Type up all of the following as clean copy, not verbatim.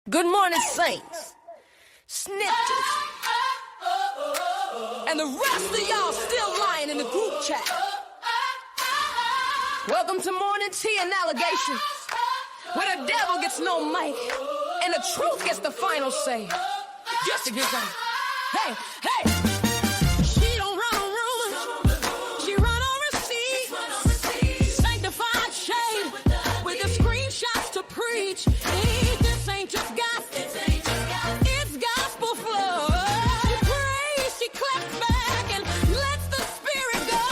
Good morning, saints, snitches, and the rest of y'all still lying in the group chat. Welcome to Morning Tea and Allegations, where the devil gets no mic and the truth gets the final say. Just to get some. Hey, hey. She don't run on rumors, she run on receipts. Sanctified shade with the screenshots to preach. This ain't just gospel, it's gospel flow. She prays, she claps back and lets the spirit go.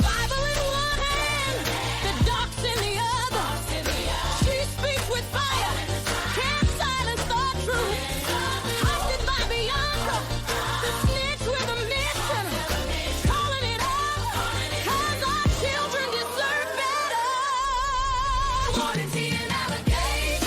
Bible in one hand, the docs in the other. She speaks with fire, can't silence the truth. Hosted by Bianca, the snitch with a mission. Calling it out, cause our children deserve better. Morning tea and allegations,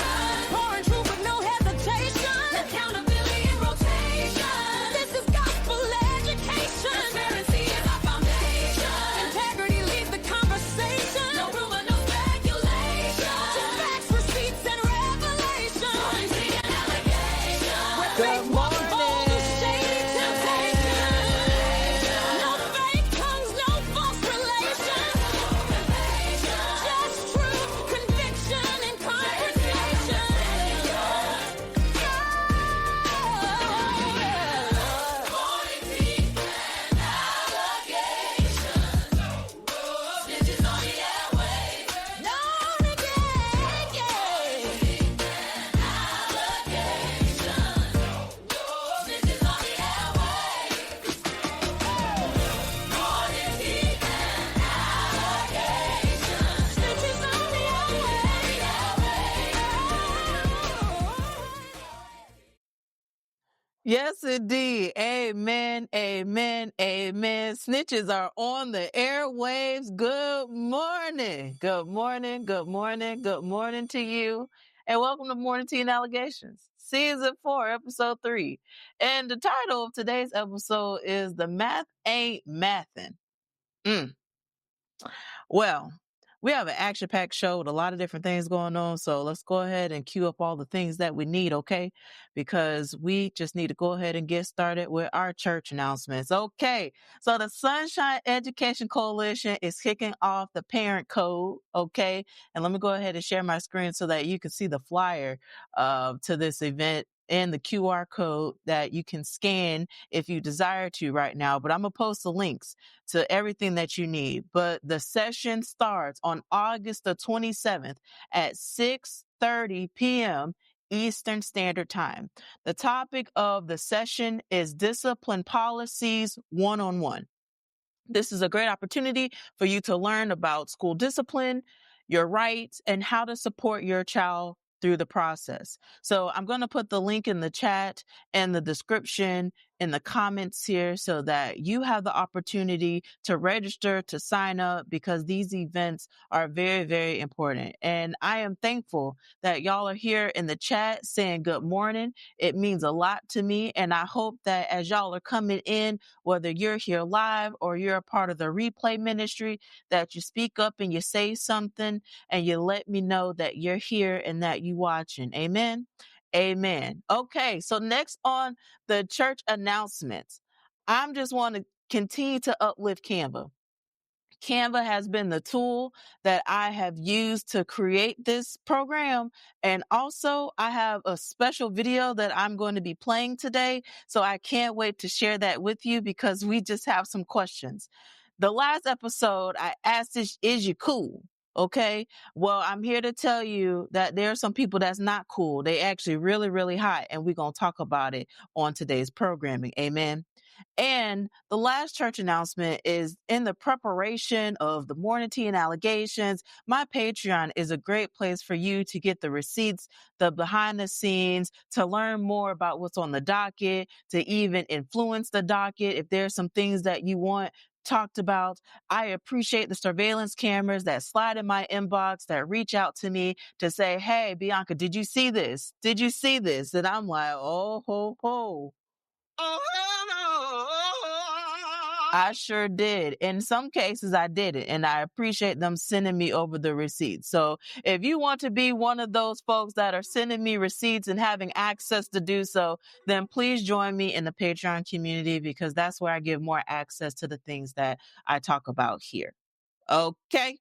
pouring truth with no hesitation. Accountability in rotation. This is gospel education. Transparency is our foundation. Integrity leads the conversation. No rumor, no speculation. Just facts, receipts, and revelation. Morning tea and allegations. Where faith walks bold through shady temptation. No fake tongues, no false relations. Just truth, conviction, and confrontation. Morning tea and allegations. Snitches on the airwaves. Known again, yeah. Snitches on the airwaves. Morning tea and allegations. Snitches on the airwaves. Yes, indeed. Amen, amen, amen. Snitches are on the airwaves. Good morning. Good morning, good morning, good morning to you. And welcome to Morning Tea and Allegations, Season 4, Episode 3. And the title of today's episode is The Math Ain't Mathin'. Well, we have an action-packed show with a lot of different things going on, so let's go ahead and queue up all the things that we need, okay? Because we just need to go ahead and get started with our church announcements. Okay, so the Sunshine Education Coalition is kicking off the parent code, okay? And let me go ahead and share my screen so that you can see the flyer to this event and the QR code that you can scan if you desire to right now. But I'm going to post the links to everything that you need. But the session starts on August the 27th at 6:30 p.m. Eastern Standard Time. The topic of the session is Discipline Policies 101. This is a great opportunity for you to learn about school discipline, your rights, and how to support your child through the process. So I'm going to put the link in the chat and the description in the comments here so that you have the opportunity to register, to sign up, because these events are very, very important. And I am thankful that y'all are here in the chat saying good morning. It means a lot to me. And I hope that as y'all are coming in, whether you're here live or you're a part of the replay ministry, that you speak up and you say something and you let me know that you're here and that you watching. Amen. Amen. Okay. So next on the church announcements, I'm just want to continue to uplift Canva. Canva has been the tool that I have used to create this program. And also I have a special video that I'm going to be playing today. So I can't wait to share that with you because we just have some questions. The last episode I asked, is you cool? Okay. Well, I'm here to tell you that there are some people that's not cool. They actually really, really hot. And we're going to talk about it on today's programming. Amen. And the last church announcement is in the preparation of the Morning Tea and Allegations. My Patreon is a great place for you to get the receipts, the behind the scenes, to learn more about what's on the docket, to even influence the docket. If there's some things that you want talked about, I appreciate the surveillance cameras that slide in my inbox, that reach out to me to say, hey, Bianca, did you see this? Did you see this? And I'm like, oh, ho, ho. I sure did. In some cases, I did it, and I appreciate them sending me over the receipts. So if you want to be one of those folks that are sending me receipts and having access to do so, then please join me in the Patreon community, because that's where I give more access to the things that I talk about here. Okay.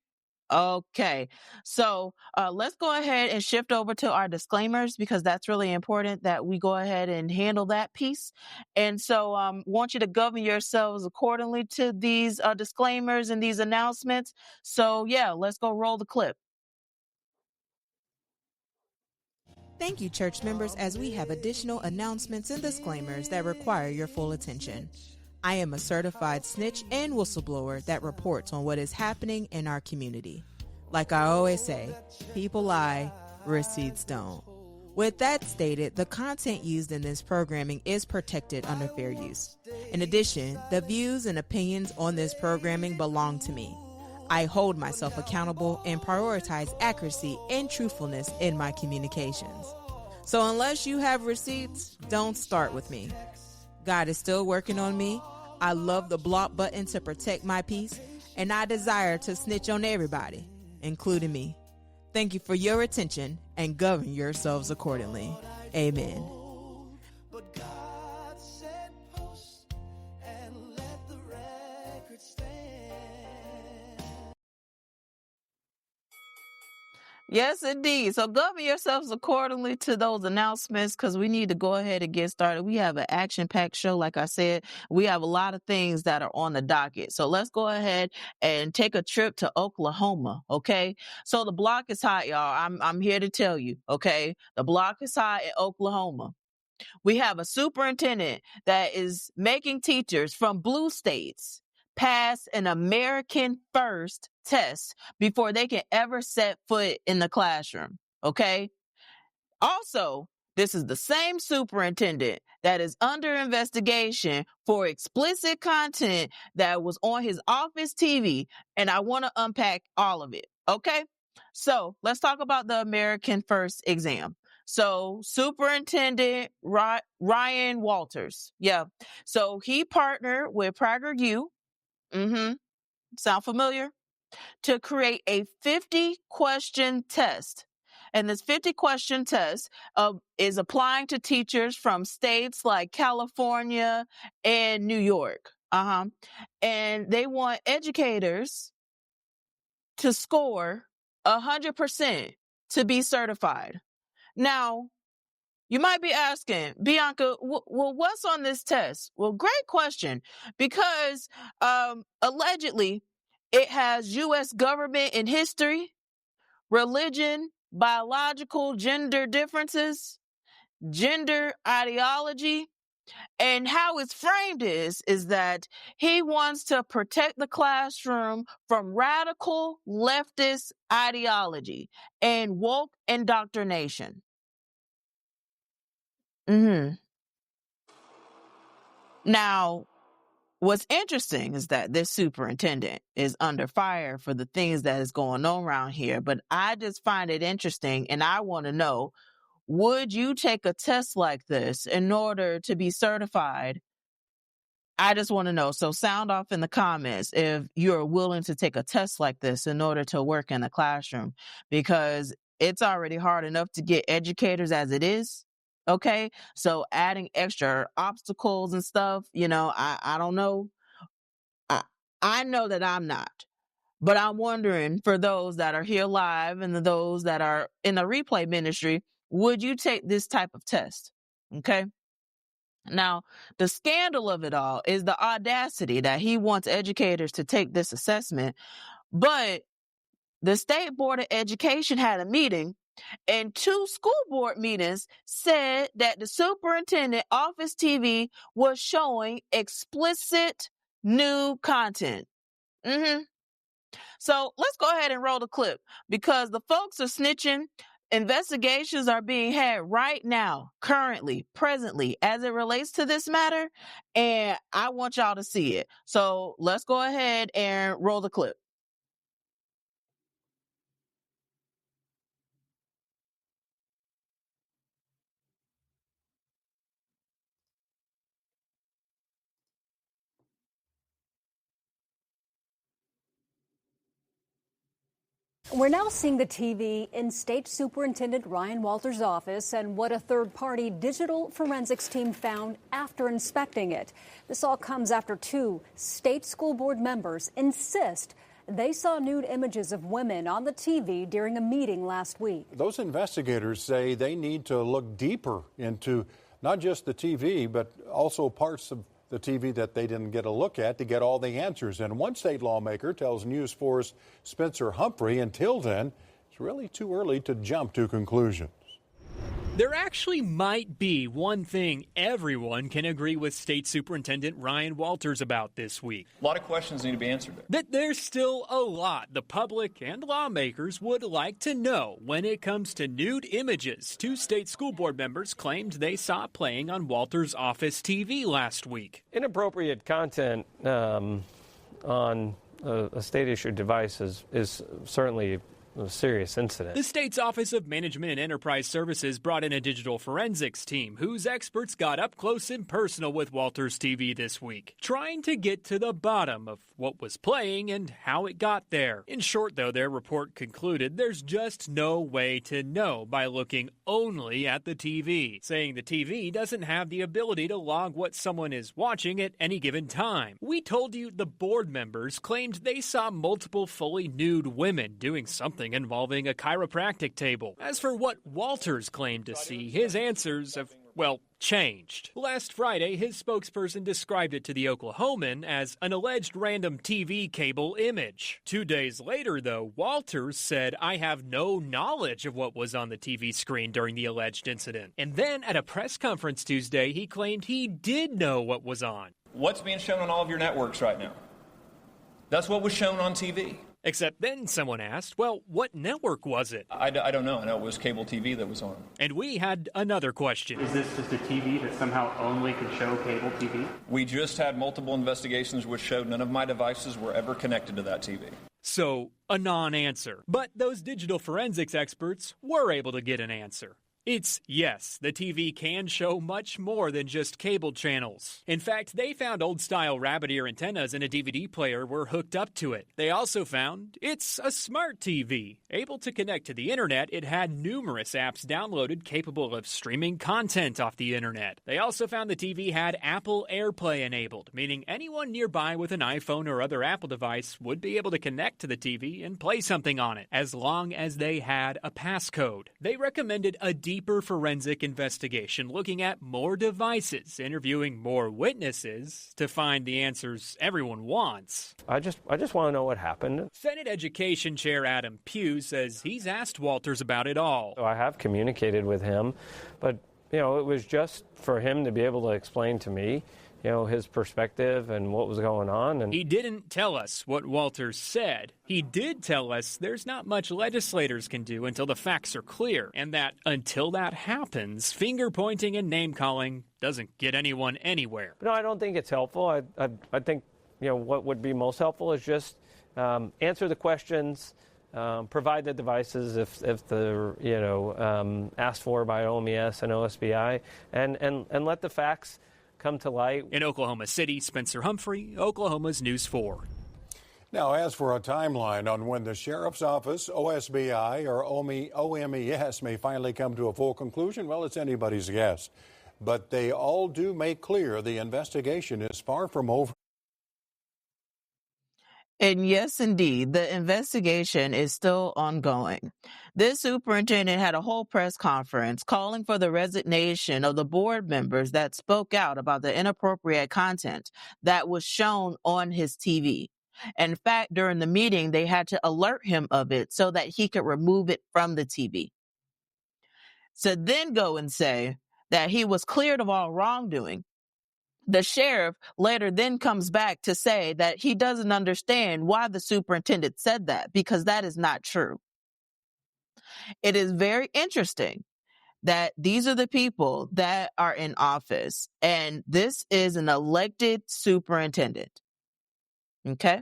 Okay. So let's go ahead and shift over to our disclaimers, because that's really important that we go ahead and handle that piece. And so want you to govern yourselves accordingly to these disclaimers and these announcements. So yeah, let's go roll the clip. Thank you, church members, as we have additional announcements and disclaimers that require your full attention. I am a certified snitch and whistleblower that reports on what is happening in our community. Like I always say, people lie, receipts don't. With that stated, the content used in this programming is protected under fair use. In addition, the views and opinions on this programming belong to me. I hold myself accountable and prioritize accuracy and truthfulness in my communications. So unless you have receipts, don't start with me. God is still working on me. I love the block button to protect my peace, and I desire to snitch on everybody, including me. Thank you for your attention, and govern yourselves accordingly. Amen. Yes, indeed. So govern yourselves accordingly to those announcements, because we need to go ahead and get started. We have an action-packed show. Like I said, we have a lot of things that are on the docket. So let's go ahead and take a trip to Oklahoma. Okay. So the block is hot, y'all. I'm here to tell you. Okay. The block is hot in Oklahoma. We have a superintendent that is making teachers from blue states pass an American First test before they can ever set foot in the classroom. Okay. Also, this is the same superintendent that is under investigation for explicit content that was on his office TV. And I want to unpack all of it. Okay. So let's talk about the American First exam. So Superintendent Ryan Walters. Yeah. So he partnered with PragerU. Sound familiar? To create a 50-question test. And this 50-question test is applying to teachers from states like California and New York. And they want educators to score 100% to be certified. Now, you might be asking, Bianca, well, what's on this test? Well, great question, because allegedly it has U.S. government and history, religion, biological gender differences, gender ideology, and how it's framed is that he wants to protect the classroom from radical leftist ideology and woke indoctrination. Now, what's interesting is that this superintendent is under fire for the things that is going on around here, but I just find it interesting, and I want to know, would you take a test like this in order to be certified? I just want to know. So sound off in the comments if you're willing to take a test like this in order to work in the classroom, because it's already hard enough to get educators as it is. Okay. So adding extra obstacles and stuff, I don't know. I know that I'm not, but I'm wondering, for those that are here live and those that are in the replay ministry, would you take this type of test? Okay. Now, the scandal of it all is the audacity that he wants educators to take this assessment. But the State Board of Education had a meeting, and 2 school board meetings said that the superintendent office TV was showing explicit new content. So let's go ahead and roll the clip, because the folks are snitching. Investigations are being had right now, currently, presently, as it relates to this matter. And I want y'all to see it. So let's go ahead and roll the clip. We're now seeing the TV in State Superintendent Ryan Walters' office and what a third-party digital forensics team found after inspecting it. This all comes after two state school board members insist they saw nude images of women on the TV during a meeting last week. Those investigators say they need to look deeper into not just the TV, but also parts of the TV that they didn't get a look at to get all the answers. And one state lawmaker tells News 4's Spencer Humphrey, until then, it's really too early to jump to conclusions. There actually might be one thing everyone can agree with State Superintendent Ryan Walters about this week. A lot of questions need to be answered. That there's still a lot the public and lawmakers would like to know when it comes to nude images two state school board members claimed they saw playing on Walters' office TV last week. Inappropriate content on a state-issued device is certainly a serious incident. The state's Office of Management and Enterprise Services brought in a digital forensics team whose experts got up close and personal with Walters TV this week, trying to get to the bottom of what was playing and how it got there. In short, though, their report concluded there's just no way to know by looking only at the TV, saying the TV doesn't have the ability to log what someone is watching at any given time. We told you the board members claimed they saw multiple fully nude women doing something involving a chiropractic table. As for what Walters claimed to see, his answers have, well, changed. Last Friday, his spokesperson described it to the Oklahoman as an alleged random TV cable image. 2 days later, though, Walters said, "I have no knowledge of what was on the TV screen during the alleged incident." And then at a press conference Tuesday, he claimed he did know what was on. What's being shown on all of your networks right now? That's what was shown on TV. Except then someone asked, well, what network was it? I don't know. I know it was cable TV that was on. And we had another question. Is this just a TV that somehow only can show cable TV? We just had multiple investigations which showed none of my devices were ever connected to that TV. So, a non-answer. But those digital forensics experts were able to get an answer. It's yes, the TV can show much more than just cable channels. In fact, they found old-style rabbit ear antennas and a DVD player were hooked up to it. They also found it's a smart TV. Able to connect to the internet, it had numerous apps downloaded capable of streaming content off the internet. They also found the TV had Apple AirPlay enabled, meaning anyone nearby with an iPhone or other Apple device would be able to connect to the TV and play something on it, as long as they had a passcode. They recommended a deeper forensic investigation looking at more devices, interviewing more witnesses to find the answers everyone wants. I just want to know what happened. Senate Education Chair Adam Pugh says he's asked Walters about it all. So I have communicated with him, but it was just for him to be able to explain to me his perspective and what was going on. And he didn't tell us what Walters said. He did tell us there's not much legislators can do until the facts are clear, and that until that happens, finger-pointing and name-calling doesn't get anyone anywhere. No, I don't think it's helpful. I think what would be most helpful is just answer the questions, provide the devices if they're asked for by OMES and OSBI, and let the facts come to light. In Oklahoma City, Spencer Humphrey, Oklahoma's News 4. Now, as for a timeline on when the Sheriff's Office, OSBI, or OMES may finally come to a full conclusion, well, it's anybody's guess. But they all do make clear the investigation is far from over. And yes, indeed, the investigation is still ongoing. This superintendent had a whole press conference calling for the resignation of the board members that spoke out about the inappropriate content that was shown on his TV. In fact, during the meeting, they had to alert him of it so that he could remove it from the TV. So then go and say that he was cleared of all wrongdoing. The sheriff later then comes back to say that he doesn't understand why the superintendent said that, because that is not true. It is very interesting that these are the people that are in office, and this is an elected superintendent. Okay?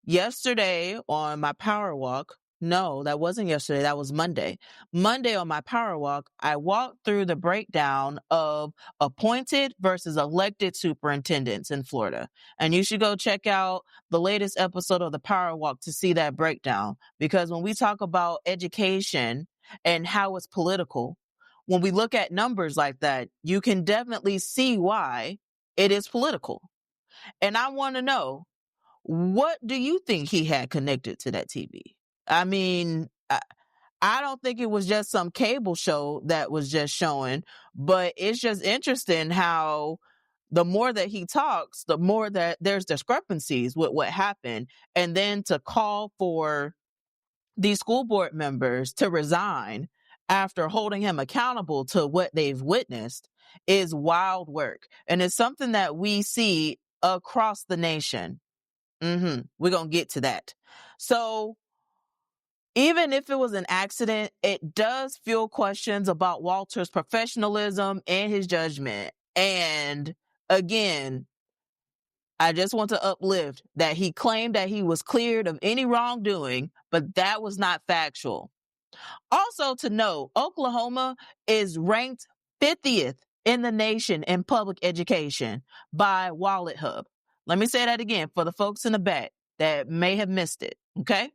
Yesterday on my power walk, No, that wasn't yesterday. That was Monday. Monday on my power walk, I walked through the breakdown of appointed versus elected superintendents in Florida. And you should go check out the latest episode of the power walk to see that breakdown. Because when we talk about education and how it's political, when we look at numbers like that, you can definitely see why it is political. And I want to know, what do you think he had connected to that TV? I mean, I don't think it was just some cable show that was just showing, but it's just interesting how the more that he talks, the more that there's discrepancies with what happened. And then to call for these school board members to resign after holding him accountable to what they've witnessed is wild work. And it's something that we see across the nation. We're going to get to that. So even if it was an accident, it does fuel questions about Walter's professionalism and his judgment. And again, I just want to uplift that he claimed that he was cleared of any wrongdoing, but that was not factual. Also to note, Oklahoma is ranked 50th in the nation in public education by Wallet Hub. Let me say that again for the folks in the back that may have missed it. Okay.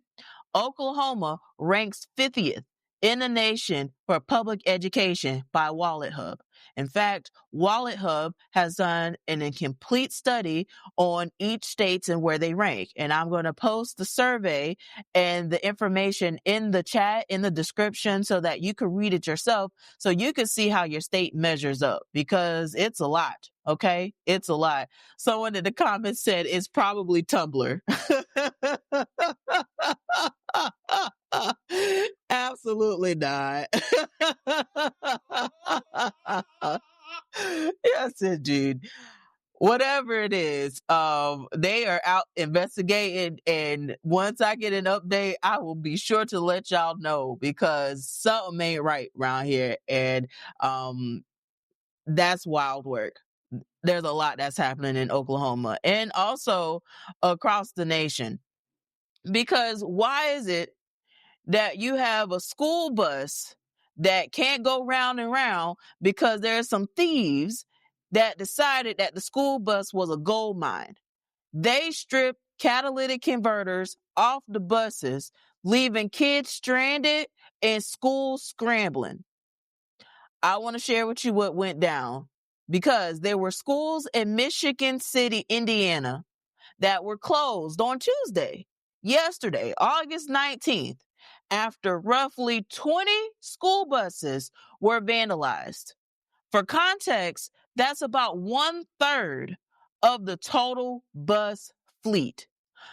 Oklahoma ranks 50th in the nation for public education by Wallet Hub. In fact, Wallet Hub has done an incomplete study on each state and where they rank. And I'm going to post the survey and the information in the chat, in the description, so that you can read it yourself, so you can see how your state measures up, because it's a lot. Okay. It's a lot. Someone in the comments said it's probably Tumblr. Absolutely not. Yes, indeed. Whatever it is, they are out investigating, and once I get an update, I will be sure to let y'all know, because something ain't right around here, and that's wild work. There's a lot that's happening in Oklahoma and also across the nation. Because why is it that you have a school bus that can't go round and round because there's some thieves that decided that the school bus was a gold mine? They stripped catalytic converters off the buses, leaving kids stranded and schools scrambling. I want to share with you what went down, because there were schools in Michigan City, Indiana, that were closed on Tuesday, yesterday, August 19th, after roughly 20 school buses were vandalized. For context, that's about 1/3 of the total bus fleet.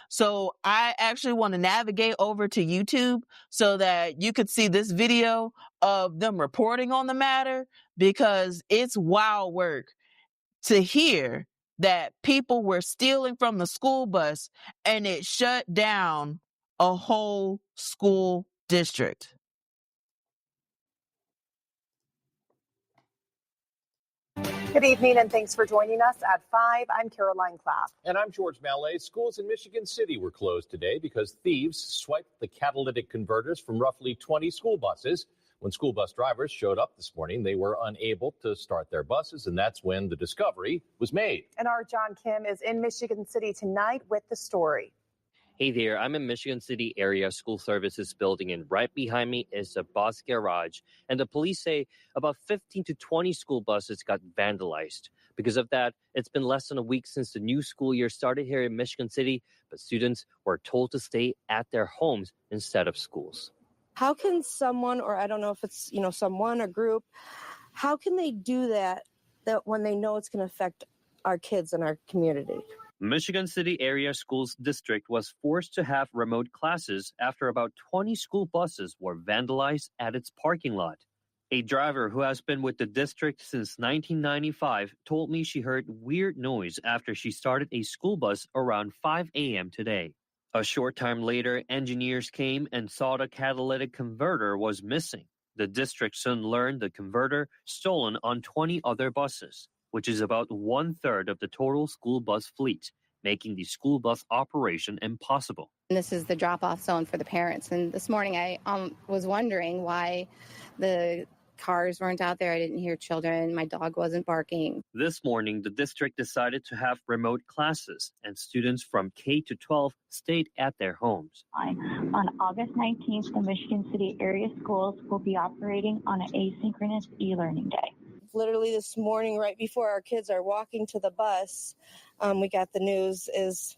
So I actually want to navigate over to YouTube so that you could see this video of them reporting on the matter, because it's wild work to hear that people were stealing from the school bus and it shut down a whole school district. Good evening, and thanks for joining us at 5. I'm Caroline Clapp. And I'm George Mallet. Schools in Michigan City were closed today because thieves swiped the catalytic converters from roughly 20 school buses. When school bus drivers showed up this morning, they were unable to start their buses, and that's when the discovery was made. And our John Kim is in Michigan City tonight with the story. Hey there, I'm in Michigan City area school services building, and right behind me is a bus garage. And the police say about 15 to 20 school buses got vandalized. Because of that, it's been less than a week since the new school year started here in Michigan City, but students were told to stay at their homes instead of schools. How can someone, or I don't know if it's, someone or group, how can they do that when they know it's going to affect our kids and our community? Michigan City Area Schools District was forced to have remote classes after about 20 school buses were vandalized at its parking lot. A driver who has been with the district since 1995 told me she heard weird noise after she started a school bus around 5 a.m. today. A short time later, engineers came and saw the catalytic converter was missing. The district soon learned the converter stolen on 20 other buses, which is about 1/3 of the total school bus fleet. making the school bus operation impossible. And this is the drop-off zone for the parents. And this morning I was wondering why the cars weren't out there. I didn't hear children. My dog wasn't barking. This morning, the district decided to have remote classes, and students from K to 12 stayed at their homes. On August 19th, the Michigan City area schools will be operating on an asynchronous e-learning day. Literally this morning, right before our kids are walking to the bus, we got the news it's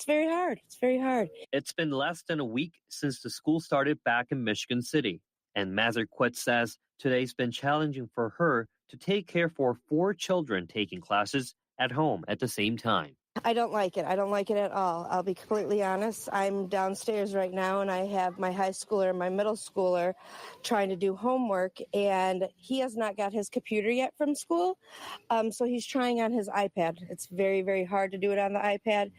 very hard. It's very hard. It's been less than a week since the school started back in Michigan City, and Mathin says today's been challenging for her to take care for 4 children taking classes at home at the same time. I don't like it. I don't like it at all. I'll be completely honest. I'm downstairs right now, and I have my high schooler and my middle schooler trying to do homework, and he has not got his computer yet from school, so he's trying on his iPad. It's very, very hard to do it on the iPad.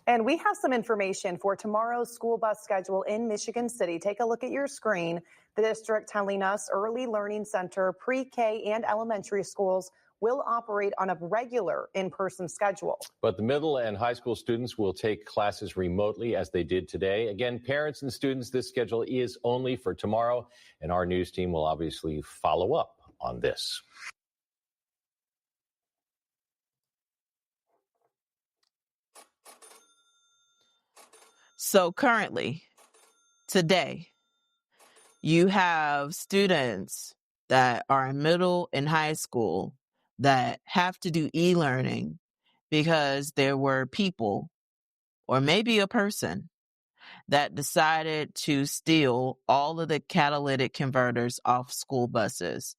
And we have some information for tomorrow's school bus schedule in Michigan City. Take a look at your screen. The district telling us Early Learning Center, pre-K and elementary schools will operate on a regular in-person schedule. But the middle and high school students will take classes remotely as they did today. Again, parents and students, this schedule is only for tomorrow, and our news team will obviously follow up on this. So currently, today, you have students that are in middle and high school that have to do e-learning because there were people, or maybe a person, that decided to steal all of the catalytic converters off school buses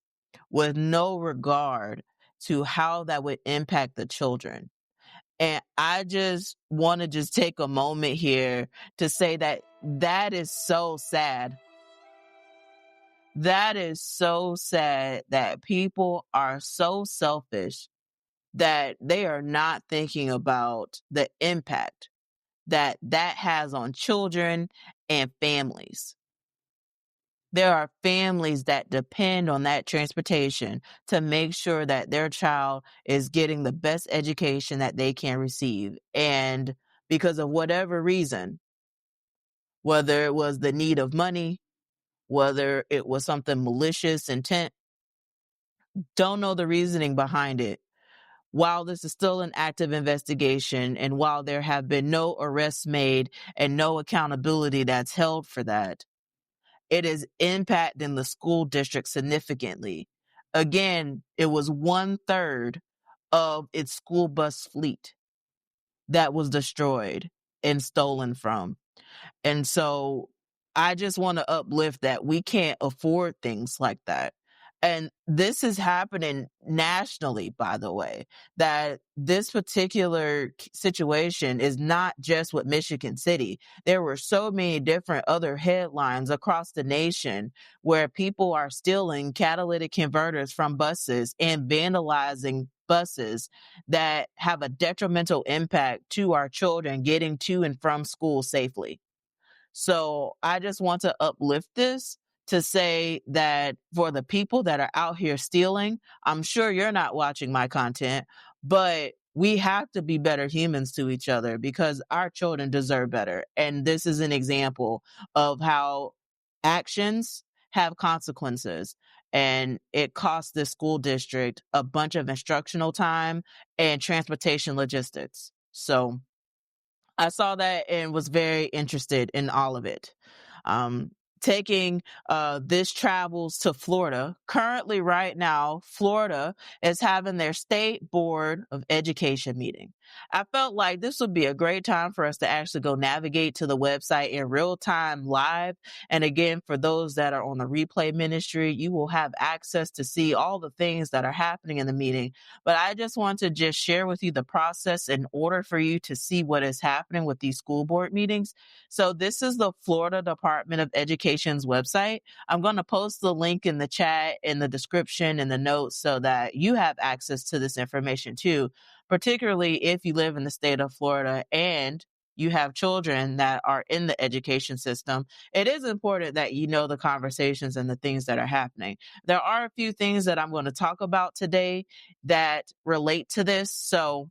with no regard to how that would impact the children. And I just want to just take a moment here to say that that is so sad. That is so sad that people are so selfish that they are not thinking about the impact that that has on children and families. There are families that depend on that transportation to make sure that their child is getting the best education that they can receive. And because of whatever reason, whether it was the need of money, whether it was something malicious intent, don't know the reasoning behind it. While this is still an active investigation, and while there have been no arrests made and no accountability that's held for that, it is impacting the school district significantly. Again, it was 1/3 of its school bus fleet that was destroyed and stolen from. And so I just want to uplift that we can't afford things like that. And this is happening nationally, by the way, that this particular situation is not just with Michigan City. There were so many different other headlines across the nation where people are stealing catalytic converters from buses and vandalizing buses that have a detrimental impact to our children getting to and from school safely. So I just want to uplift this to say that for the people that are out here stealing, I'm sure you're not watching my content, but we have to be better humans to each other because our children deserve better. And this is an example of how actions have consequences. And it costs the school district a bunch of instructional time and transportation logistics. So I saw that and was very interested in all of it. Taking this travels to Florida. Currently, right now, Florida is having their State Board of Education meeting. I felt like this would be a great time for us to actually go navigate to the website in real time live. And again, for those that are on the replay ministry, you will have access to see all the things that are happening in the meeting. But I just want to just share with you the process in order for you to see what is happening with these school board meetings. So this is the Florida Department of Education's website. I'm going to post the link in the chat, in the description, in the notes so that you have access to this information too, particularly if you live in the state of Florida and you have children that are in the education system, it is important that you know the conversations and the things that are happening. There are a few things that I'm going to talk about today that relate to this. So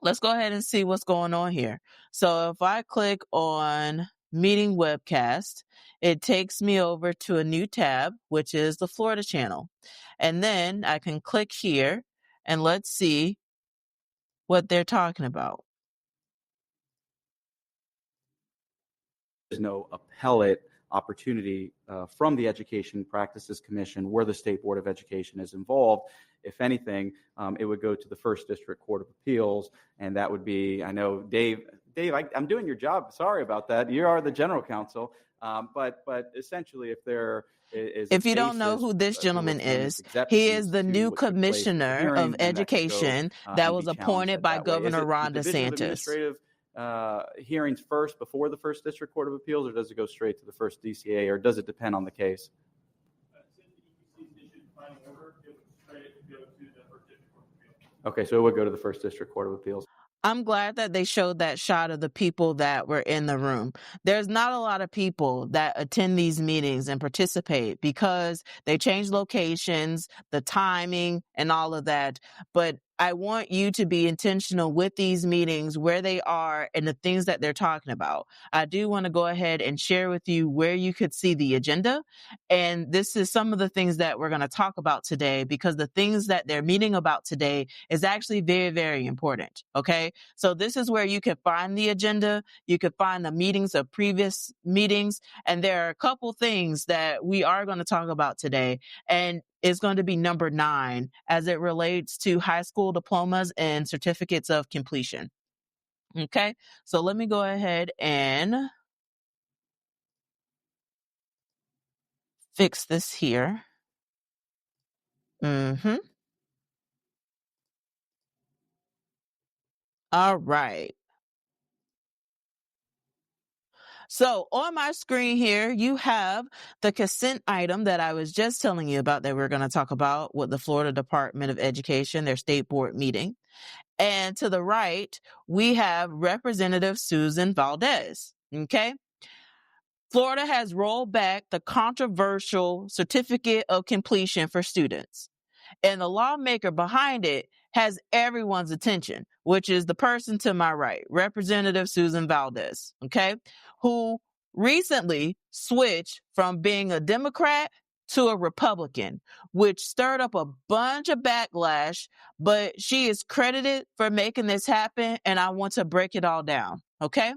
let's go ahead and see what's going on here. So if I click on meeting webcast, it takes me over to a new tab, which is the Florida channel. And then I can click here and let's see what they're talking about. There's no appellate opportunity from the Education Practices Commission where the State Board of Education is involved. If anything, it would go to the First District Court of Appeals, and that would be, I know, Dave, I'm doing your job. Sorry about that. You are the general counsel. But essentially, if there is, if you don't know who this gentleman is, he is the new commissioner of education that was appointed by Governor Ron DeSantis. Hearings first before the First District Court of Appeals, or does it go straight to the first DCA, or does it depend on the case? Okay, so it would go to the First District Court of Appeals. I'm glad that they showed that shot of the people that were in the room. There's not a lot of people that attend these meetings and participate because they change locations, the timing, and all of that. But I want you to be intentional with these meetings, where they are and the things that they're talking about. I do want to go ahead and share with you where you could see the agenda. And this is some of the things that we're going to talk about today, because the things that they're meeting about today is actually very, very important. Okay. So this is where you can find the agenda. You can find the meetings of previous meetings. And there are a couple things that we are going to talk about today. And it's going to be number 9 as it relates to high school diplomas and certificates of completion. Okay, so let me go ahead and fix this here. All right. So on my screen here, you have the consent item that I was just telling you about that we're going to talk about with the Florida Department of Education, their state board meeting. And to the right, we have Representative Susan Valdez. Okay. Florida has rolled back the controversial certificate of completion for students. And the lawmaker behind it has everyone's attention, which is the person to my right, Representative Susan Valdez, okay, who recently switched from being a Democrat to a Republican, which stirred up a bunch of backlash, but she is credited for making this happen, and I want to break it all down, okay?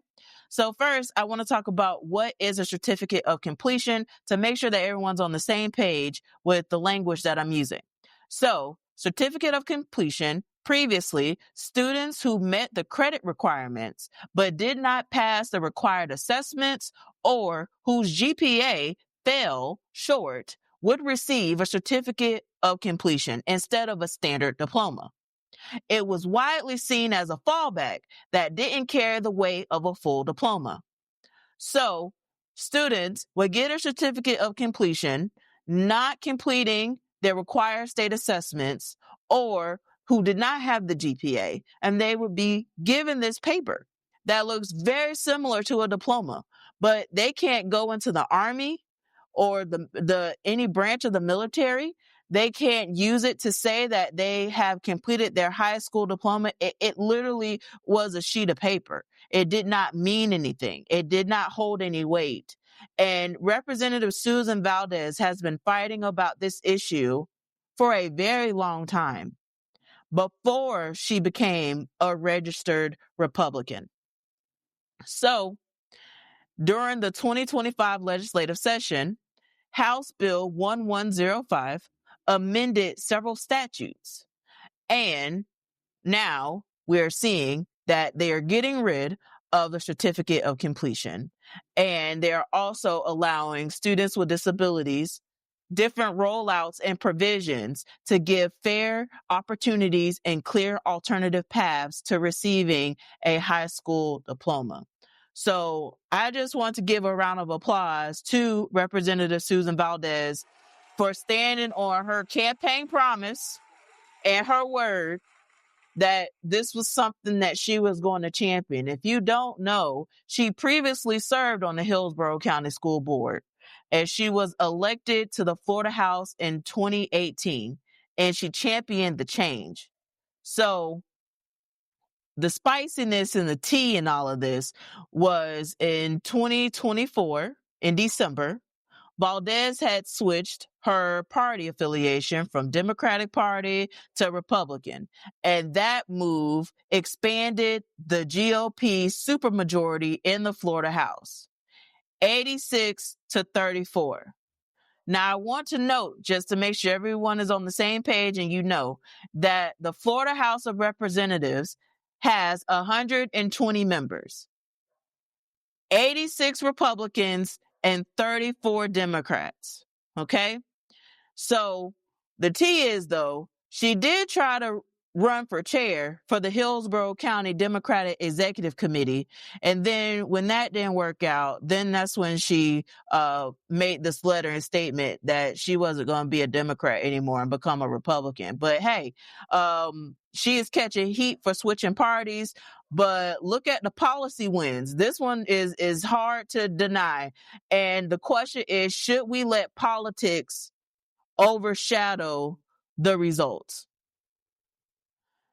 So first, I want to talk about what is a certificate of completion to make sure that everyone's on the same page with the language that I'm using. So, certificate of completion, previously, students who met the credit requirements but did not pass the required assessments or whose GPA fell short would receive a certificate of completion instead of a standard diploma. It was widely seen as a fallback that didn't carry the weight of a full diploma. So, students would get a certificate of completion, not completing their required state assessments, or who did not have the GPA, and they would be given this paper that looks very similar to a diploma, but they can't go into the Army or the any branch of the military. They can't use it to say that they have completed their high school diploma. It literally was a sheet of paper. It did not mean anything. It did not hold any weight. And Representative Susan Valdez has been fighting about this issue for a very long time, before she became a registered Republican. So, during the 2025 legislative session, House Bill 1105 amended several statutes. And now we're seeing that they are getting rid of the certificate of completion. And they are also allowing students with disabilities different rollouts and provisions to give fair opportunities and clear alternative paths to receiving a high school diploma. So I just want to give a round of applause to Representative Susan Valdez for standing on her campaign promise and her word that this was something that she was going to champion. If you don't know, she previously served on the Hillsborough County School Board, and she was elected to the Florida House in 2018, and she championed the change. So the spiciness and the tea and all of this was in 2024 in December. Valdez had switched her party affiliation from Democratic Party to Republican, and that move expanded the GOP supermajority in the Florida House, 86-34. Now, I want to note, just to make sure everyone is on the same page and you know, that the Florida House of Representatives has 120 members, 86 Republicans, and 34 Democrats. Okay? So the tea is, though, she did try to run for chair for the Hillsborough County Democratic Executive Committee. And then when that didn't work out, then that's when she made this letter and statement that she wasn't going to be a Democrat anymore and become a Republican. But hey, she is catching heat for switching parties. But look at the policy wins. This one is hard to deny. And the question is, should we let politics overshadow the results?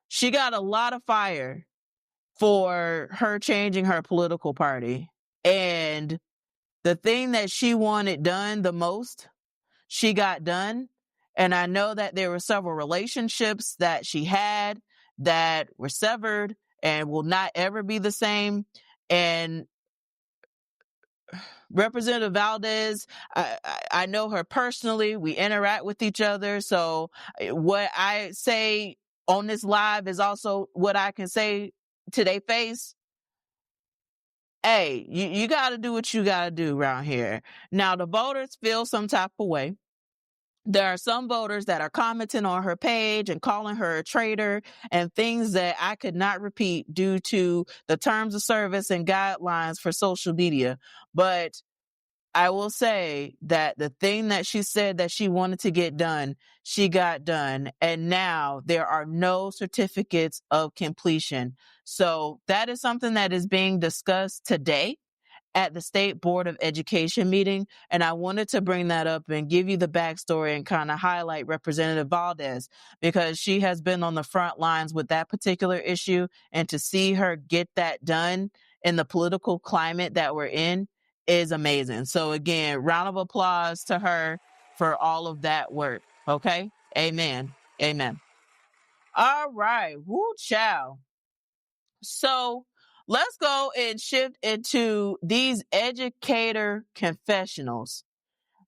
She got a lot of fire for her changing her political party. And the thing that she wanted done the most, she got done. And I know that there were several relationships that she had that were severed and will not ever be the same. And Representative Valdez, I know her personally. We interact with each other. So what I say on this live is also what I can say to their face. Hey, you got to do what you got to do around here. Now, the voters feel some type of way. There are some voters that are commenting on her page and calling her a traitor and things that I could not repeat due to the terms of service and guidelines for social media. But I will say that the thing that she said that she wanted to get done, she got done. And now there are no certificates of completion. So that is something that is being discussed today at the State Board of Education meeting. And I wanted to bring that up and give you the backstory and kind of highlight Representative Valdez, because she has been on the front lines with that particular issue. And to see her get that done in the political climate that we're in is amazing. So again, round of applause to her for all of that work. Okay. Amen. Amen. All right. Woo chow. So let's go and shift into these educator confessionals.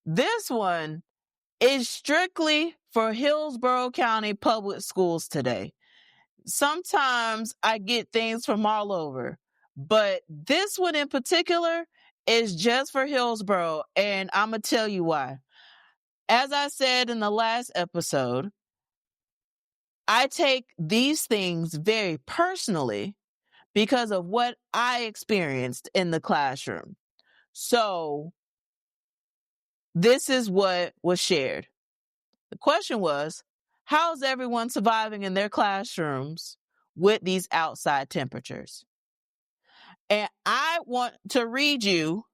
This one is strictly for Hillsborough County Public Schools today. Sometimes I get things from all over, but this one in particular is just for Hillsborough, and I'm going to tell you why. As I said in the last episode, I take these things very personally because of what I experienced in the classroom. So this is what was shared. The question was, how's everyone surviving in their classrooms with these outside temperatures? And I want to read you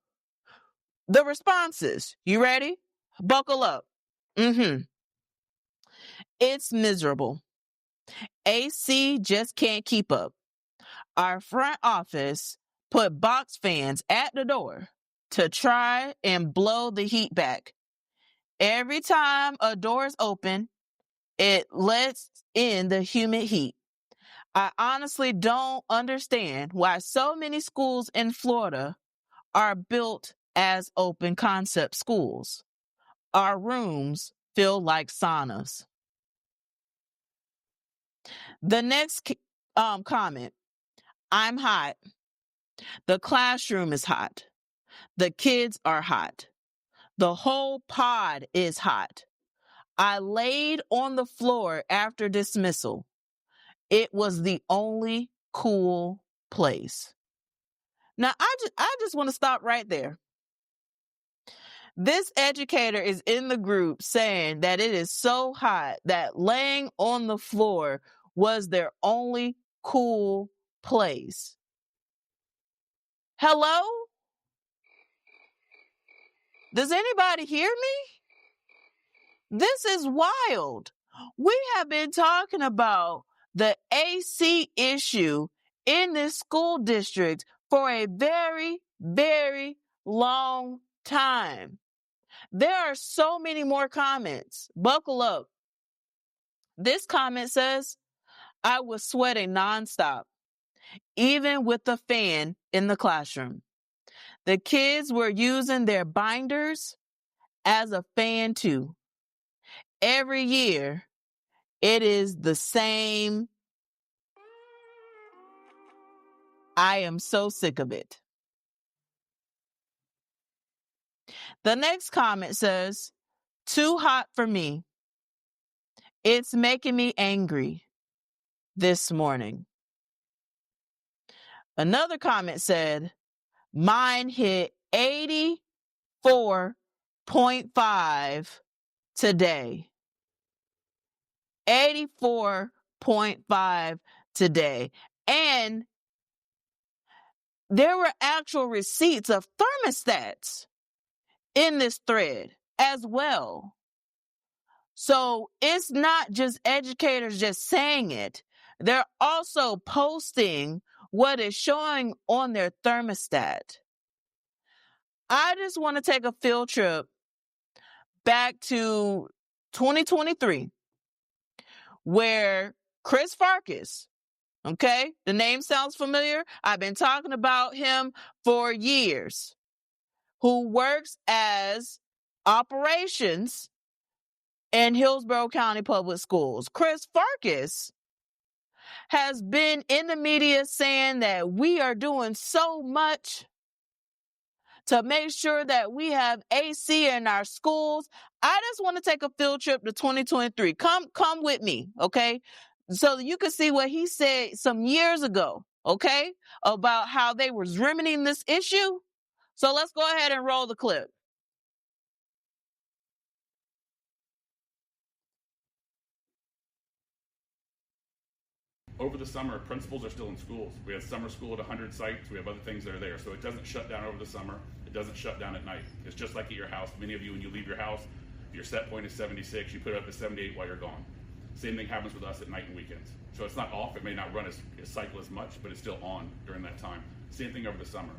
the responses. You ready? Buckle up. It's miserable. AC just can't keep up. Our front office put box fans at the door to try and blow the heat back. Every time a door is open, it lets in the humid heat. I honestly don't understand why so many schools in Florida are built as open concept schools. Our rooms feel like saunas. The next comment, I'm hot. The classroom is hot. The kids are hot. The whole pod is hot. I laid on the floor after dismissal. It was the only cool place. Now, I just want to stop right there. This educator is in the group saying that it is so hot that laying on the floor was their only cool place. Hello? Does anybody hear me? This is wild. We have been talking about the AC issue in this school district for a very, very long time. There are so many more comments. Buckle up. This comment says, I was sweating nonstop, even with the fan in the classroom. The kids were using their binders as a fan too. Every year, it is the same. I am so sick of it. The next comment says, too hot for me. It's making me angry this morning. Another comment said, mine hit 84.5 today. 84.5 today. And there were actual receipts of thermostats in this thread as well. So it's not just educators just saying it. They're also posting what is showing on their thermostat. I just want to take a field trip back to 2023, where Chris Farkas, okay, the name sounds familiar. I've been talking about him for years, who works as operations in Hillsborough County Public Schools. Chris Farkas has been in the media saying that we are doing so much to make sure that we have AC in our schools. I just want to take a field trip to 2023. Come with me, okay? So that you can see what he said some years ago, okay? About how they was remedying this issue. So let's go ahead and roll the clip. Over the summer, principals are still in schools. We have summer school at 100 sites. We have other things that are there. So it doesn't shut down over the summer. It doesn't shut down at night. It's just like at your house. Many of you, when you leave your house, your set point is 76. You put it up to 78 while you're gone. Same thing happens with us at night and weekends. So it's not off. It may not run as cycle as much, but it's still on during that time. Same thing over the summer.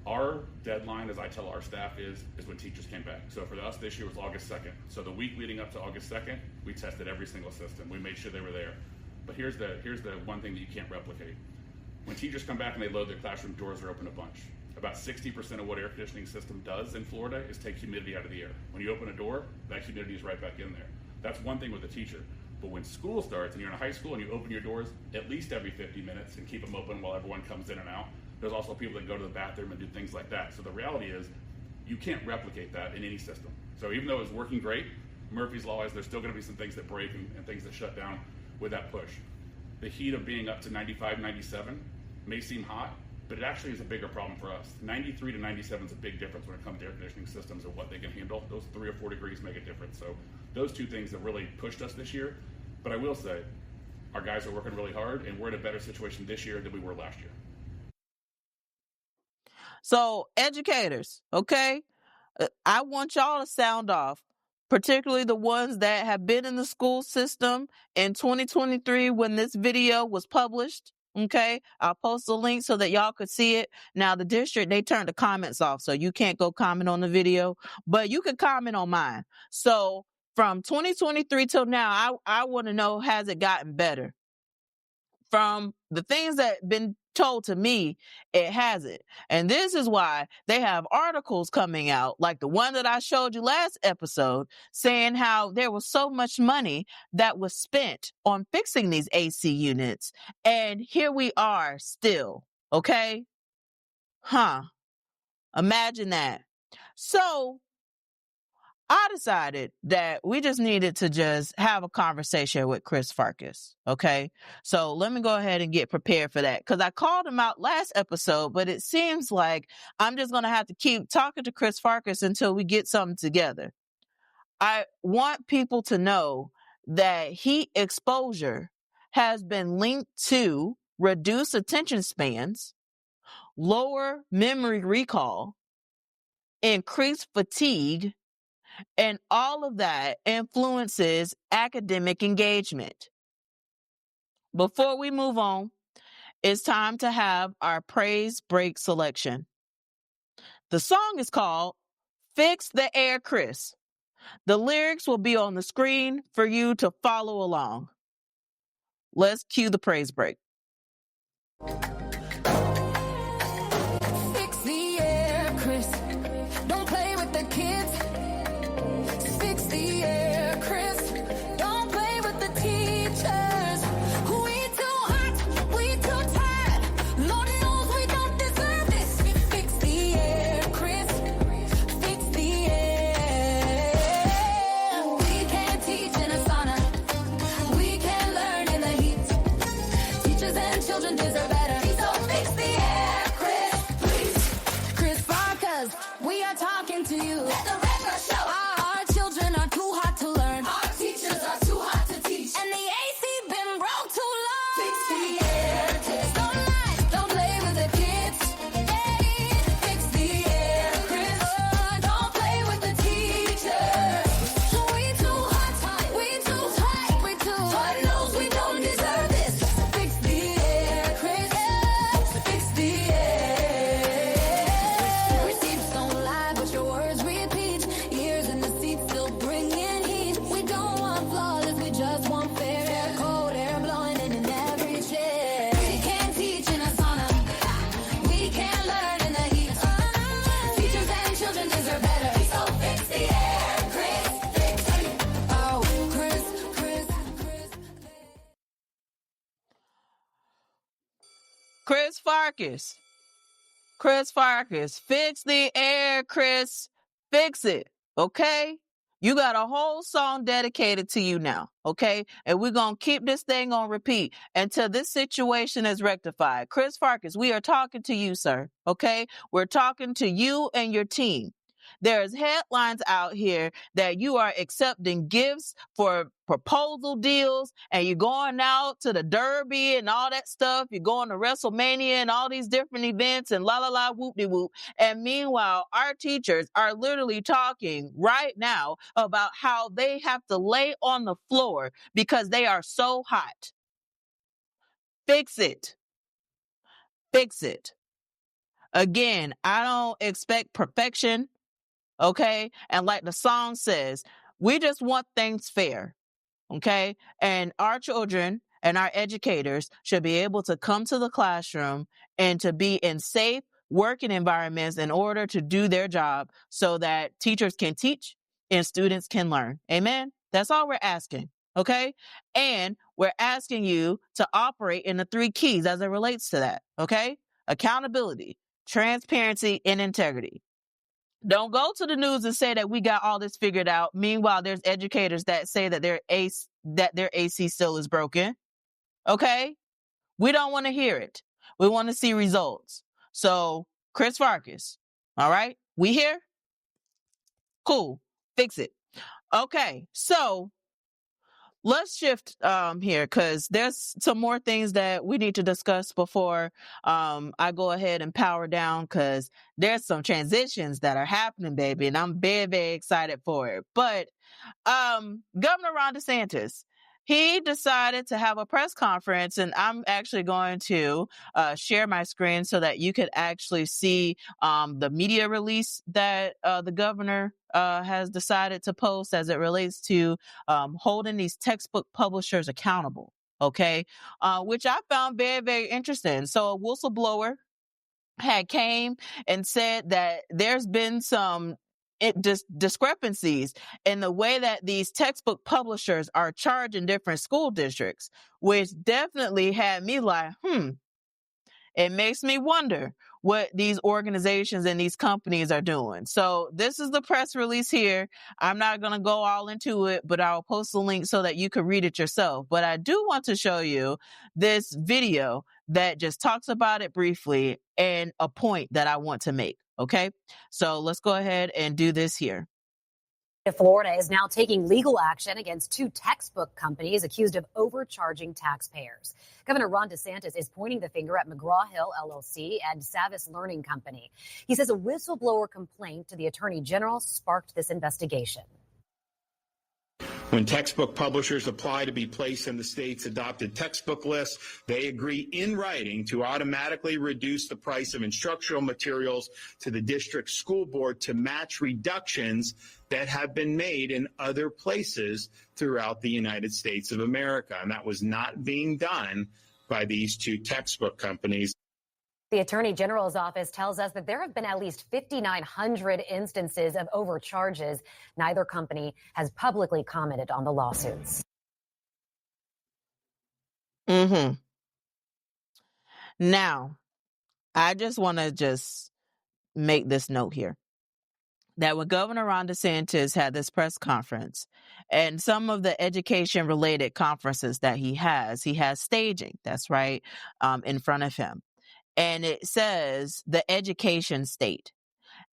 Our deadline, as I tell our staff, is when teachers came back. So for us, this year was August 2nd. So the week leading up to August 2nd, we tested every single system. We made sure they were there. But here's the one thing that you can't replicate. When teachers come back and they load their classroom, doors are open a bunch. About 60% of what air conditioning system does in Florida is take humidity out of the air. When you open a door, that humidity is right back in there. That's one thing with a teacher. But when school starts and you're in a high school and you open your doors at least every 50 minutes and keep them open while everyone comes in and out, there's also people that go to the bathroom and do things like that. So the reality is you can't replicate that in any system. So even though it's working great, Murphy's Law is there's still going to be some things that break and things that shut down with that push. The heat of being up to 95, 97 may seem hot, but it actually is a bigger problem for us. 93 to 97 is a big difference when it comes to air conditioning systems and what they can handle. Those 3 or 4 degrees make a difference. So those two things have really pushed us this year. But I will say, our guys are working really hard, and we're in a better situation this year than we were last year. So educators, okay, I want y'all to sound off, particularly the ones that have been in the school system in 2023 when this video was published. Okay, I'll post a link so that y'all could see it. Now, the district, they turned the comments off, so you can't go comment on the video, but you can comment on mine. So from 2023 till now, I want to know, has it gotten better? From the things that have been told to me, it hasn't. And this is why they have articles coming out, like the one that I showed you last episode, saying how there was so much money that was spent on fixing these AC units. And here we are still, okay? Imagine that. So I decided that we just needed to just have a conversation with Chris Farkas, okay? So let me go ahead and get prepared for that, because I called him out last episode, but it seems like I'm just going to have to keep talking to Chris Farkas until we get something together. I want people to know that heat exposure has been linked to reduced attention spans, lower memory recall, increased fatigue, and all of that influences academic engagement. Before we move on, it's time to have our praise break selection. The song is called Fix the Air, Chris. The lyrics will be on the screen for you to follow along. Let's cue the praise break. Fix the air, Chris. Don't play with the kids. Fix the air, Chris. Don't play with the teachers. We too hot, we too tired. Lord knows we don't deserve this. Fix the air, Chris. Fix the air. We can't teach in a sauna. We can't learn in the heat. Teachers and children deserve better. So fix the air, Chris. Please. Chris Farkas, we are talking to you. Let the record show. Our children are too hot to learn. Our teachers are too hot to teach. And the AC been broke too long. Fix the air, Chris. Don't lie, don't play with the kids. Hey, fix the air, Chris. Don't play with the teachers. We too hot, we too tight, we too. Lord knows we don't deserve this. Fix the air, Chris. Fix the air. Receipts don't lie, but your words repeat. Ears in the seats still bringing heat. We don't want flawless, we just want fair. Air cold, air blowing in every chair. We can't teach in a sauna. We can't learn in the heat. Teachers and children deserve better. So fix the air, Chris. Fix it. Oh, Chris. Chris Farkas. Chris Farkas. Fix the air, Chris. Fix it. Okay? You got a whole song dedicated to you now. Okay? And we're going to keep this thing on repeat until this situation is rectified. Chris Farkas, we are talking to you, sir. Okay? We're talking to you and your team. There's headlines out here that you are accepting gifts for proposal deals and you're going out to the Derby and all that stuff. You're going to WrestleMania and all these different events and la la la whoop de whoop. And meanwhile, our teachers are literally talking right now about how they have to lay on the floor because they are so hot. Fix it. Fix it. Again, I don't expect perfection. Okay. And like the song says, we just want things fair. Okay. And our children and our educators should be able to come to the classroom and to be in safe working environments in order to do their job so that teachers can teach and students can learn. Amen. That's all we're asking. Okay. And we're asking you to operate in the 3 keys as it relates to that. Okay. Accountability, transparency, and integrity. Don't go to the news and say that we got all this figured out. Meanwhile, there's educators that say that their AC still is broken. Okay? We don't want to hear it. We want to see results. So, Chris Farkas, all right? We here? Cool. Fix it. Okay. So, let's shift here because there's some more things that we need to discuss before I go ahead and power down because there's some transitions that are happening, baby, and I'm very, very excited for it. But Governor Ron DeSantis, he decided to have a press conference, and I'm actually going to share my screen so that you could actually see the media release that the governor has decided to post as it relates to holding these textbook publishers accountable. Okay. Which I found very, very interesting. So a whistleblower had came and said that there's been some discrepancies in the way that these textbook publishers are charging different school districts, which definitely had me like, it makes me wonder what these organizations and these companies are doing. So this is the press release here. I'm not going to go all into it, but I'll post a link so that you can read it yourself. But I do want to show you this video that just talks about it briefly and a point that I want to make. Okay, so let's go ahead and do this here. Florida is now taking legal action against two textbook companies accused of overcharging taxpayers. Governor Ron DeSantis is pointing the finger at McGraw-Hill LLC and Savvis Learning Company. He says a whistleblower complaint to the Attorney General sparked this investigation. When textbook publishers apply to be placed in the state's adopted textbook list, they agree in writing to automatically reduce the price of instructional materials to the district school board to match reductions that have been made in other places throughout the United States of America. And that was not being done by these two textbook companies. The Attorney General's office tells us that there have been at least 5,900 instances of overcharges. Neither company has publicly commented on the lawsuits. Now, I just want to make this note here that when Governor Ron DeSantis had this press conference and some of the education related conferences that he has staging, that's right, in front of him. And it says the education state.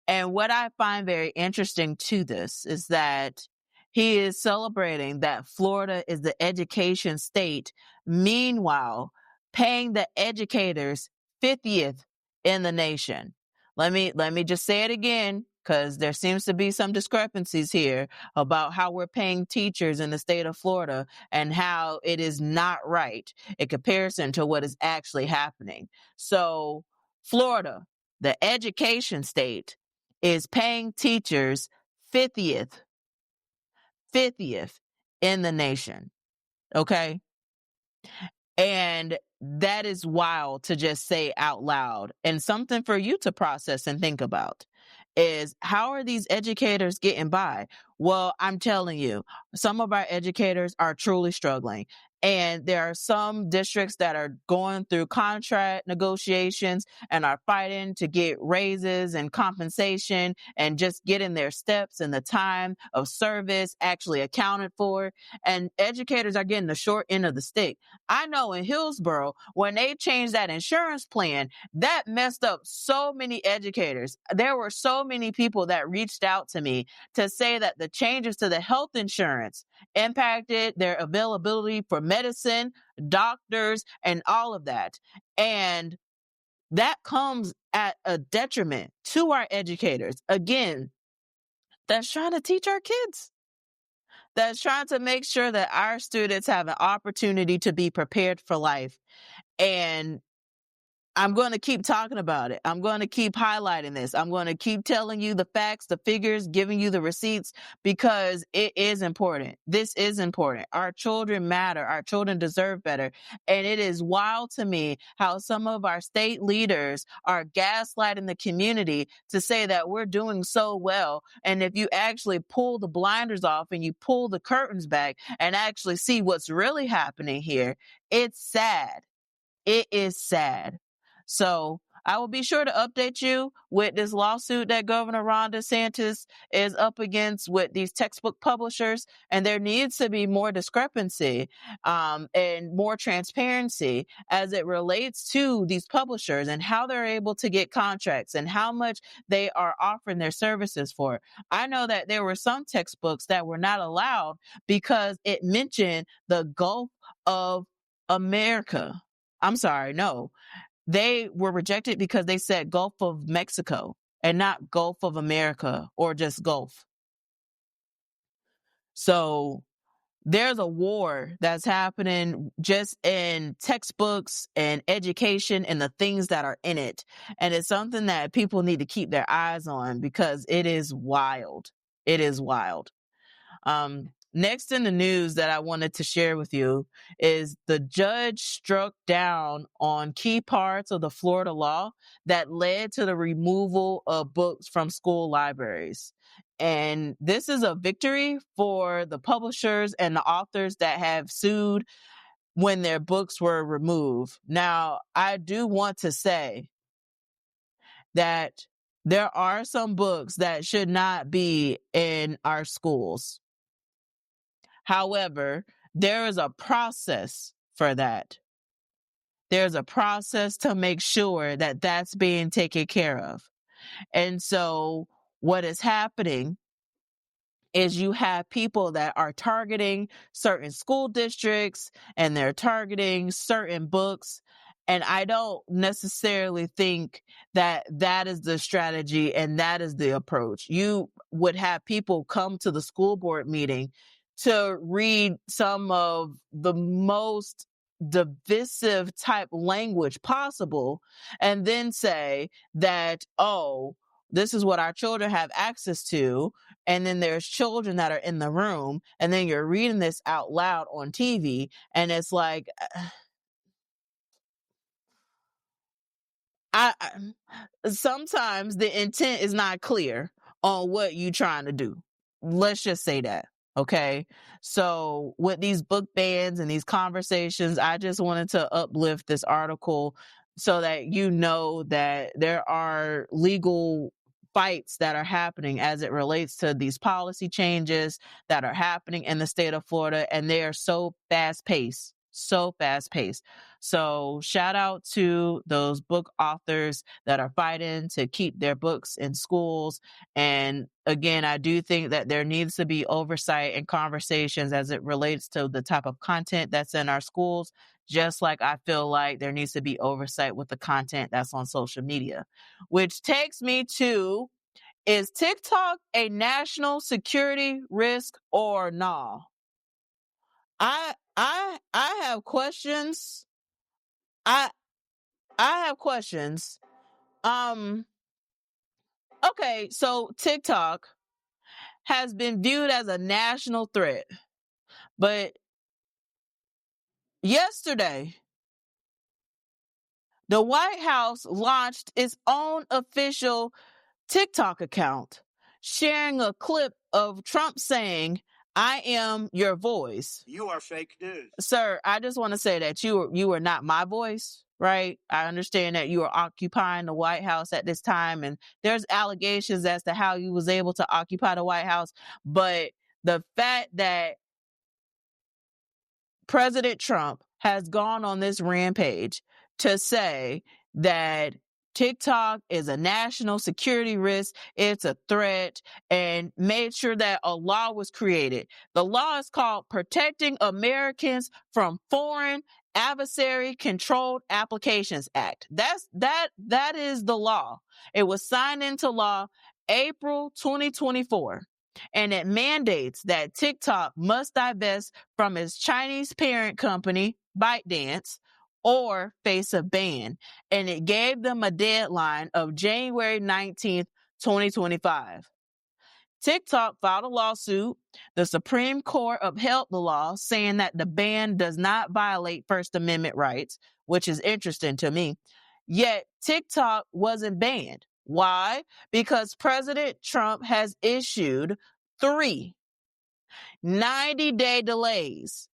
And what I find very interesting to this is that he is celebrating that Florida is the education state, meanwhile paying the educators 50th in the nation. Let me just say it again, because there seems to be some discrepancies here about how we're paying teachers in the state of Florida and how it is not right in comparison to what is actually happening. So Florida, the education state, is paying teachers 50th in the nation. Okay? And that is wild to just say out loud, and something for you to process and think about is, how are these educators getting by? Well, I'm telling you, some of our educators are truly struggling. And there are some districts that are going through contract negotiations and are fighting to get raises and compensation and just getting their steps and the time of service actually accounted for. And educators are getting the short end of the stick. I know in Hillsborough, when they changed that insurance plan, that messed up so many educators. There were so many people that reached out to me to say that the changes to the health insurance impacted their availability for medicine, doctors, and all of that. And that comes at a detriment to our educators. Again, that's trying to teach our kids. That's trying to make sure that our students have an opportunity to be prepared for life. And I'm going to keep talking about it. I'm going to keep highlighting this. I'm going to keep telling you the facts, the figures, giving you the receipts, because it is important. This is important. Our children matter. Our children deserve better. And it is wild to me how some of our state leaders are gaslighting the community to say that we're doing so well. And if you actually pull the blinders off and you pull the curtains back and actually see what's really happening here, it's sad. It is sad. So I will be sure to update you with this lawsuit that Governor Ron DeSantis is up against with these textbook publishers. And there needs to be more discrepancy and more transparency as it relates to these publishers and how they're able to get contracts and how much they are offering their services for. I know that there were some textbooks that were not allowed because it mentioned the Gulf of America. I'm sorry, no. They were rejected because they said Gulf of Mexico and not Gulf of America or just Gulf. So there's a war that's happening just in textbooks and education and the things that are in it. And it's something that people need to keep their eyes on because it is wild. It is wild. Next in the news that I wanted to share with you is the judge struck down on key parts of the Florida law that led to the removal of books from school libraries. And this is a victory for the publishers and the authors that have sued when their books were removed. Now, I do want to say that there are some books that should not be in our schools. However, there is a process for that. There's a process to make sure that that's being taken care of. And so what is happening is you have people that are targeting certain school districts and they're targeting certain books. And I don't necessarily think that that is the strategy and that is the approach. You would have people come to the school board meeting to read some of the most divisive type language possible and then say that, oh, this is what our children have access to. And then there's children that are in the room, and then you're reading this out loud on TV, and it's like, I sometimes the intent is not clear on what you're trying to do. Let's just say that. Okay. So with these book bans and these conversations, I just wanted to uplift this article so that you know that there are legal fights that are happening as it relates to these policy changes that are happening in the state of Florida. And they are so fast paced. So fast paced. So shout out to those book authors that are fighting to keep their books in schools. And again, I do think that there needs to be oversight and conversations as it relates to the type of content that's in our schools, just like I feel like there needs to be oversight with the content that's on social media. Which takes me to, is TikTok a national security risk or not? I have questions. I have questions. Okay, so TikTok has been viewed as a national threat, but yesterday, the White House launched its own official TikTok account, sharing a clip of Trump saying, "I am your voice." You are fake news. Sir, I just want to say that you are not my voice, right? I understand that you are occupying the White House at this time, and there's allegations as to how you was able to occupy the White House. But the fact that President Trump has gone on this rampage to say that TikTok is a national security risk, it's a threat, and made sure that a law was created. The law is called Protecting Americans from Foreign Adversary Controlled Applications Act. That is the law. It was signed into law April 2024. And it mandates that TikTok must divest from its Chinese parent company, ByteDance, or face a ban. And it gave them a deadline of January 19th, 2025. TikTok filed a lawsuit. The Supreme Court upheld the law, saying that the ban does not violate First Amendment rights, which is interesting to me. Yet TikTok wasn't banned. Why? Because President Trump has issued 3 90-day delays.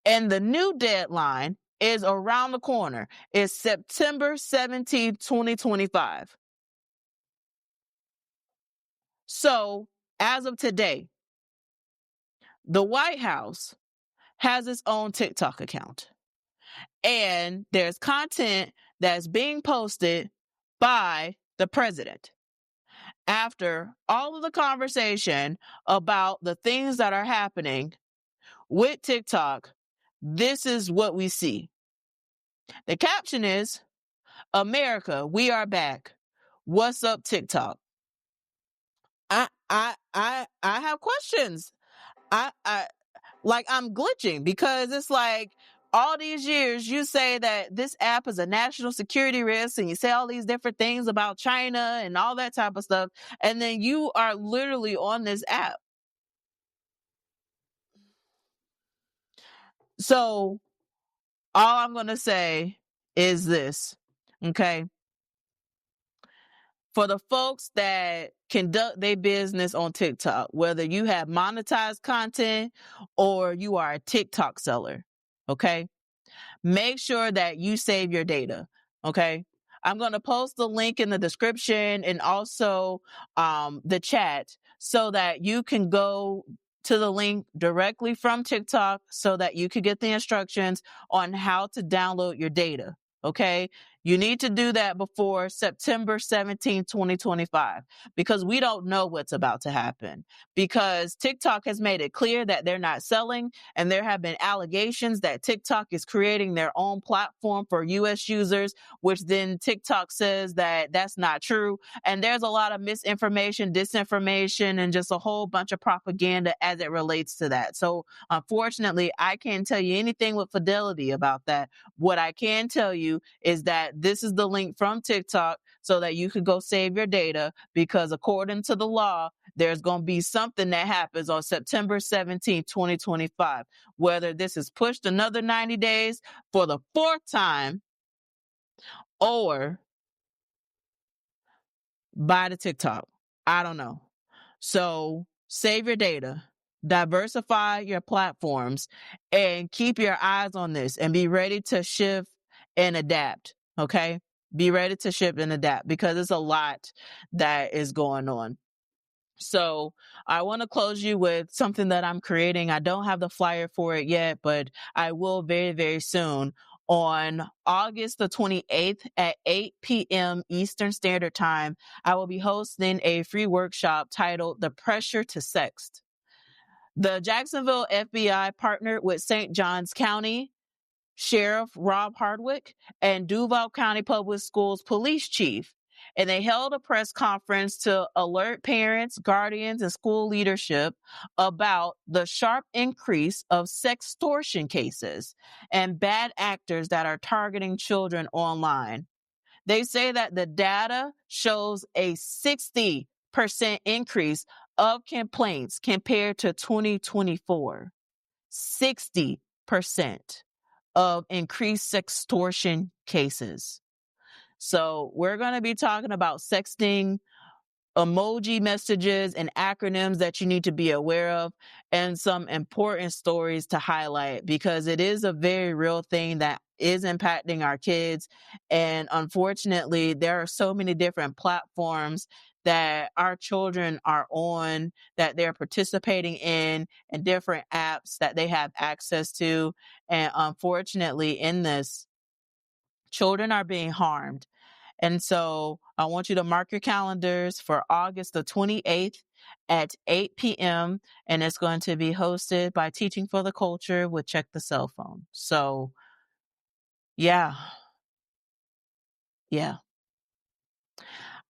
And the new deadline is around the corner. It's September 17th, 2025. So, as of today, the White House has its own TikTok account. And there's content that's being posted by the president. After all of the conversation about the things that are happening with TikTok, this is what we see. The caption is, "America, we are back. What's up, TikTok?" I have questions. I'm glitching because it's like all these years you say that this app is a national security risk and you say all these different things about China and all that type of stuff. And then you are literally on this app. So all I'm going to say is this, okay? For the folks that conduct their business on TikTok, whether you have monetized content or you are a TikTok seller, okay? Make sure that you save your data, okay? I'm going to post the link in the description and also the chat so that you can go to the link directly from TikTok so that you can get the instructions on how to download your data, okay? You need to do that before September 17, 2025, because we don't know what's about to happen. Because TikTok has made it clear that they're not selling, and there have been allegations that TikTok is creating their own platform for U.S. users, which then TikTok says that that's not true. And there's a lot of misinformation, disinformation, and just a whole bunch of propaganda as it relates to that. So unfortunately, I can't tell you anything with fidelity about that. What I can tell you is that this is the link from TikTok so that you could go save your data, because according to the law, there's going to be something that happens on September 17, 2025, whether this is pushed another 90 days for the fourth time or by the TikTok. I don't know. So save your data, diversify your platforms, and keep your eyes on this and be ready to shift and adapt. Okay? Be ready to shift and adapt, because it's a lot that is going on. So I want to close you with something that I'm creating. I don't have the flyer for it yet, but I will very, very soon. On August the 28th at 8 p.m. Eastern Standard Time, I will be hosting a free workshop titled The Pressure to Sext. The Jacksonville FBI partnered with St. Johns County Sheriff Rob Hardwick and Duval County Public Schools Police Chief, and they held a press conference to alert parents, guardians, and school leadership about the sharp increase of sextortion cases and bad actors that are targeting children online. They say that the data shows a 60% increase of complaints compared to 2024. 60% of increased sextortion cases. So we're going to be talking about sexting, emoji messages, and acronyms that you need to be aware of, and some important stories to highlight, because it is a very real thing that is impacting our kids. And unfortunately, there are so many different platforms that our children are on, that they're participating in, and different apps that they have access to. And unfortunately, in this, children are being harmed. And so I want you to mark your calendars for August the 28th at 8 p.m. And it's going to be hosted by Teaching for the Culture with Check the Cell Phone. So, yeah.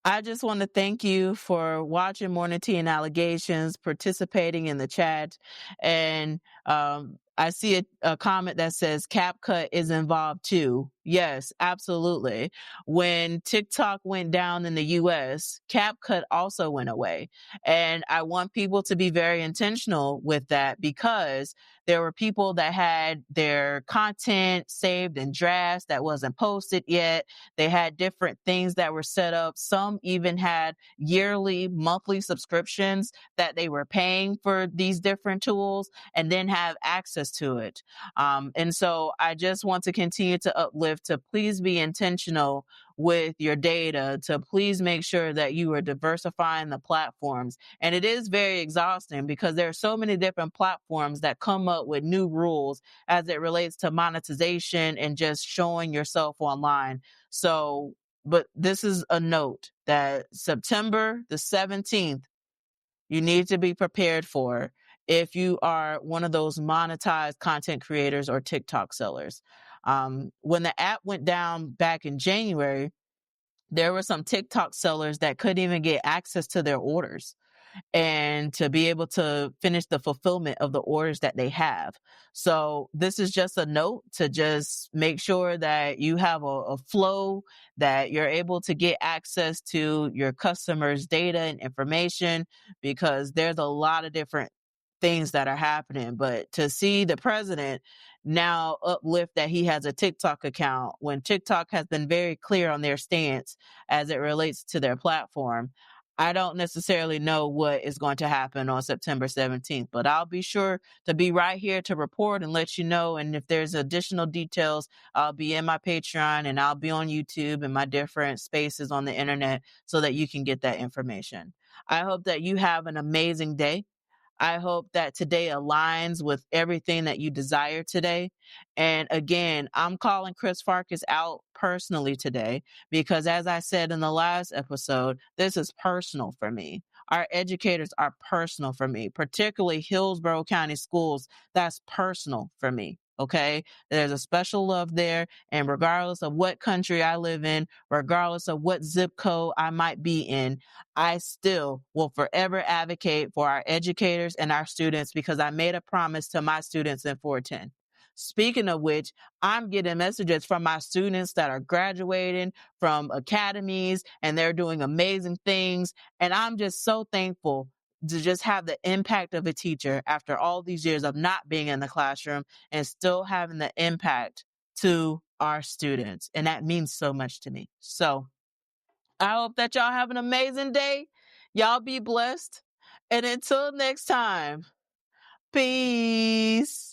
I just want to thank you for watching Morning Tea and Allegations, participating in the chat. And I see a comment that says CapCut is involved too. Yes, absolutely. When TikTok went down in the US, CapCut also went away. And I want people to be very intentional with that, because there were people that had their content saved in drafts that wasn't posted yet. They had different things that were set up. Some even had yearly, monthly subscriptions that they were paying for these different tools and then have access to it. And so I just want to continue to uplift to please be intentional with your data, to please make sure that you are diversifying the platforms. And it is very exhausting, because there are so many different platforms that come up with new rules as it relates to monetization and just showing yourself online. So, but this is a note that September the 17th, you need to be prepared for if you are one of those monetized content creators or TikTok sellers. When the app went down back in January, there were some TikTok sellers that couldn't even get access to their orders and to be able to finish the fulfillment of the orders that they have. So this is just a note to just make sure that you have a flow, that you're able to get access to your customers' data and information, because there's a lot of different things that are happening. But to see the president now uplift that he has a TikTok account, when TikTok has been very clear on their stance as it relates to their platform, I don't necessarily know what is going to happen on September 17th, but I'll be sure to be right here to report and let you know. And if there's additional details, I'll be in my Patreon and I'll be on YouTube and my different spaces on the internet so that you can get that information. I hope that you have an amazing day. I hope that today aligns with everything that you desire today. And again, I'm calling Chris Farkas out personally today because, as I said in the last episode, this is personal for me. Our educators are personal for me, particularly Hillsborough County Schools. That's personal for me. Okay. There's a special love there. And regardless of what country I live in, regardless of what zip code I might be in, I still will forever advocate for our educators and our students because I made a promise to my students in 410. Speaking of which, I'm getting messages from my students that are graduating from academies and they're doing amazing things. And I'm just so thankful to just have the impact of a teacher after all these years of not being in the classroom and still having the impact to our students. And that means so much to me. So I hope that y'all have an amazing day. Y'all be blessed. And until next time, peace.